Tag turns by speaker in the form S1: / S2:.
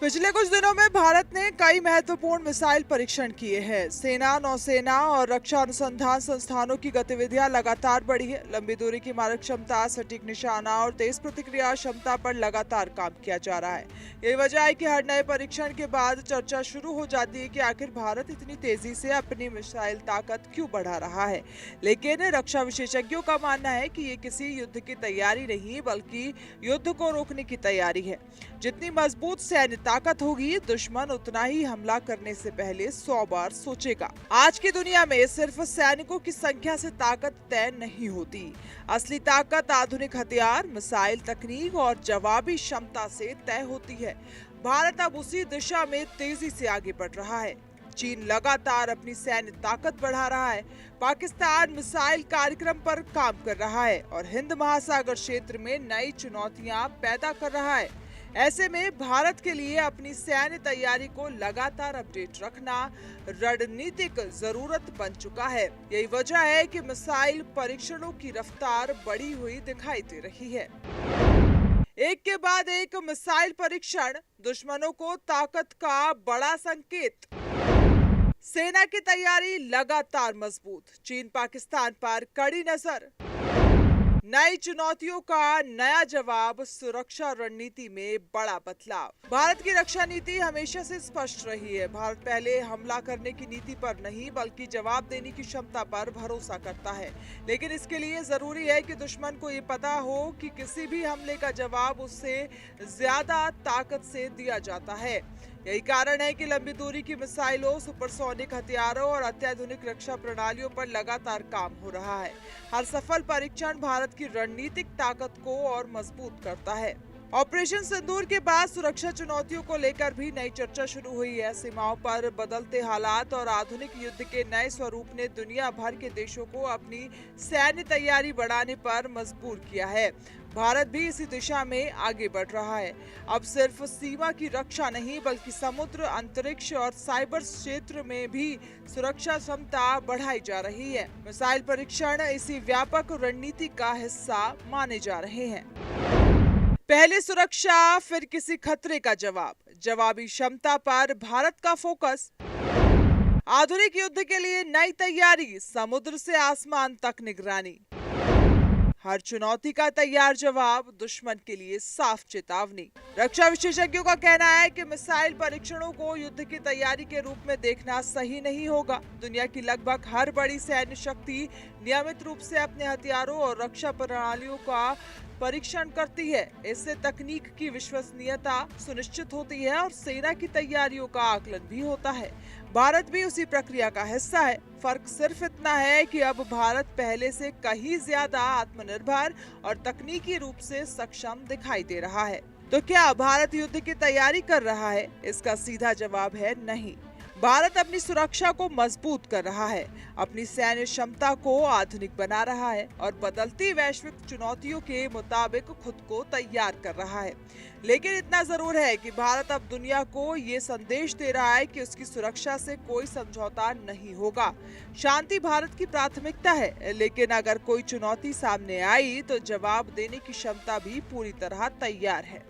S1: पिछले कुछ दिनों में भारत ने कई महत्वपूर्ण मिसाइल परीक्षण किए हैं। सेना, नौसेना और रक्षा अनुसंधान संस्थानों की गतिविधियां लगातार बढ़ी है। लंबी दूरी की मारक क्षमता, सटीक निशाना और तेज प्रतिक्रिया क्षमता पर लगातार काम किया जा रहा है। यही वजह है कि हर नए परीक्षण के बाद चर्चा शुरू हो जाती है कि आखिर भारत इतनी तेजी से अपनी मिसाइल ताकत क्यों बढ़ा रहा है। लेकिन रक्षा विशेषज्ञों का मानना है कि ये किसी युद्ध की तैयारी नहीं, बल्कि युद्ध को रोकने की तैयारी है। जितनी मजबूत सैन्य ताकत होगी, दुश्मन उतना ही हमला करने से पहले 100 बार सोचेगा। आज की दुनिया में सिर्फ सैनिकों की संख्या से ताकत तय नहीं होती। असली ताकत आधुनिक हथियार, मिसाइल तकनीक और जवाबी क्षमता से तय होती है। भारत अब उसी दिशा में तेजी से आगे बढ़ रहा है। चीन लगातार अपनी सैन्य ताकत बढ़ा रहा है। पाकिस्तान मिसाइल कार्यक्रम पर काम कर रहा है और हिंद महासागर क्षेत्र में नई चुनौतियां पैदा कर रहा है। ऐसे में भारत के लिए अपनी सैन्य तैयारी को लगातार अपडेट रखना रणनीतिक जरूरत बन चुका है। यही वजह है कि मिसाइल परीक्षणों की रफ्तार बढ़ी हुई दिखाई दे रही है। एक के बाद एक मिसाइल परीक्षण, दुश्मनों को ताकत का बड़ा संकेत। सेना की तैयारी लगातार मजबूत, चीन पाकिस्तान पर कड़ी नजर। नई चुनौतियों का नया जवाब, सुरक्षा रणनीति में बड़ा बदलाव। भारत की रक्षा नीति हमेशा से स्पष्ट रही है। भारत पहले हमला करने की नीति पर नहीं, बल्कि जवाब देने की क्षमता पर भरोसा करता है। लेकिन इसके लिए जरूरी है कि दुश्मन को ये पता हो कि किसी भी हमले का जवाब उससे ज्यादा ताकत से दिया जाता है। यही कारण है कि लंबी दूरी की मिसाइलों, सुपरसोनिक हथियारों और अत्याधुनिक रक्षा प्रणालियों पर लगातार काम हो रहा है। हर सफल परीक्षण भारत की रणनीतिक ताकत को और मजबूत करता है। ऑपरेशन सिंदूर के बाद सुरक्षा चुनौतियों को लेकर भी नई चर्चा शुरू हुई है। सीमाओं पर बदलते हालात और आधुनिक युद्ध के नए स्वरूप ने दुनिया भर के देशों को अपनी सैन्य तैयारी बढ़ाने पर मजबूर किया है। भारत भी इसी दिशा में आगे बढ़ रहा है। अब सिर्फ सीमा की रक्षा नहीं, बल्कि समुद्र, अंतरिक्ष और साइबर क्षेत्र में भी सुरक्षा क्षमता बढ़ाई जा रही है। मिसाइल परीक्षण इसी व्यापक रणनीति का हिस्सा माने जा रहे हैं। पहले सुरक्षा, फिर किसी खतरे का जवाब। जवाबी क्षमता पर भारत का फोकस। आधुनिक युद्ध के लिए नई तैयारी, समुद्र से आसमान तक निगरानी। हर चुनौती का तैयार जवाब, दुश्मन के लिए साफ चेतावनी। रक्षा विशेषज्ञों का कहना है कि मिसाइल परीक्षणों को युद्ध की तैयारी के रूप में देखना सही नहीं होगा। दुनिया की लगभग हर बड़ी सैन्य शक्ति नियमित रूप से अपने हथियारों और रक्षा प्रणालियों का परीक्षण करती है। इससे तकनीक की विश्वसनीयता सुनिश्चित होती है और सेना की तैयारियों का आकलन भी होता है। भारत भी उसी प्रक्रिया का हिस्सा है। फर्क सिर्फ इतना है कि अब भारत पहले से कहीं ज्यादा आत्मनिर्भर और तकनीकी रूप से सक्षम दिखाई दे रहा है। तो क्या भारत युद्ध की तैयारी कर रहा है? इसका सीधा जवाब है नहीं। भारत अपनी सुरक्षा को मजबूत कर रहा है, अपनी सैन्य क्षमता को आधुनिक बना रहा है और बदलती वैश्विक चुनौतियों के मुताबिक खुद को तैयार कर रहा है। लेकिन इतना जरूर है कि भारत अब दुनिया को ये संदेश दे रहा है कि उसकी सुरक्षा से कोई समझौता नहीं होगा। शांति भारत की प्राथमिकता है, लेकिन अगर कोई चुनौती सामने आई तो जवाब देने की क्षमता भी पूरी तरह तैयार है।